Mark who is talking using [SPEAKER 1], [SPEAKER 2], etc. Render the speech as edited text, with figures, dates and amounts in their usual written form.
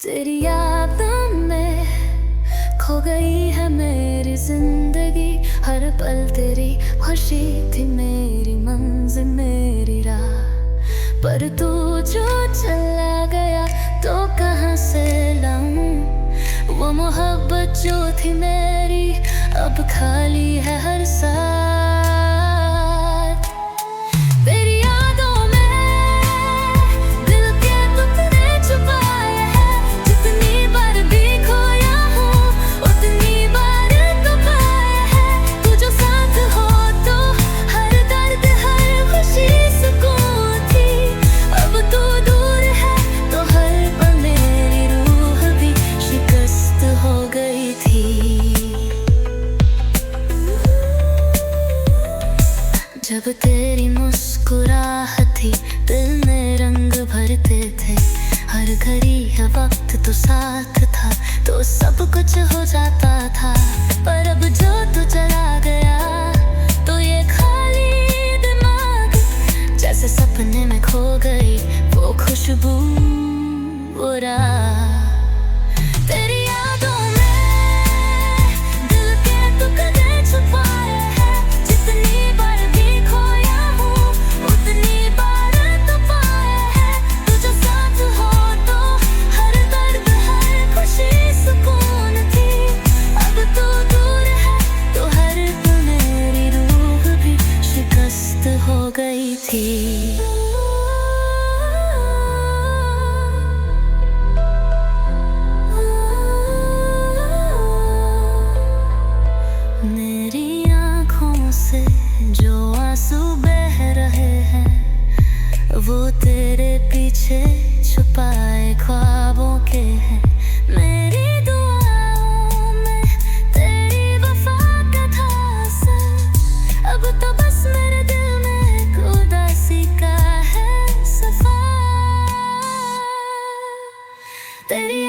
[SPEAKER 1] तेरी यादों में खो गई है मेरी जिंदगी। हर पल तेरी खुशी थी मेरी मंजिल मेरी राह। पर तू जो चला गया तो कहाँ से लाऊं वो मोहब्बत जो थी मेरी अब खाली है हर साथ। तेरी यादों में दिल के टुकड़े छुपाए हैं। जितनी बार भी खोया हूँ उतनी बार तो पाए हैं। तू जो साथ हो तो हर दर्द हर खुशी सुकून थी। अब तू दूर है तो हर पल मेरी रूह भी शिकस्त हो गई थी। जब तेरी मुस्कुराहट थी दिल में रंग भरते थे। हर घड़ी है वक्त तो साथ था तो सब कुछ हो जाता था। पर अब जो तू चला गया तो ये खाली दिमाग जैसे सपने में खो गई वो खुशबू वो राह। तेरी यादों में दिल के टुकड़े छुपाए हैं। जितनी बार भी खोया हूँ उतनी बार तो पाए हैं। तू जो साथ हो तो हर दर्द हर खुशी सुकून थी। अब तू दूर है तो हर पल मेरी रूह भी शिकस्त हो गई थी। मेरी आँखों से जो आंसू बह रहे हैं वो तेरे पीछे छुपाए ख्वाबों के हैं। मेरी दुआओं में तेरी वफा का था असर। अब तो बस मेरे दिल में एक उदासी का है सफर। तेरी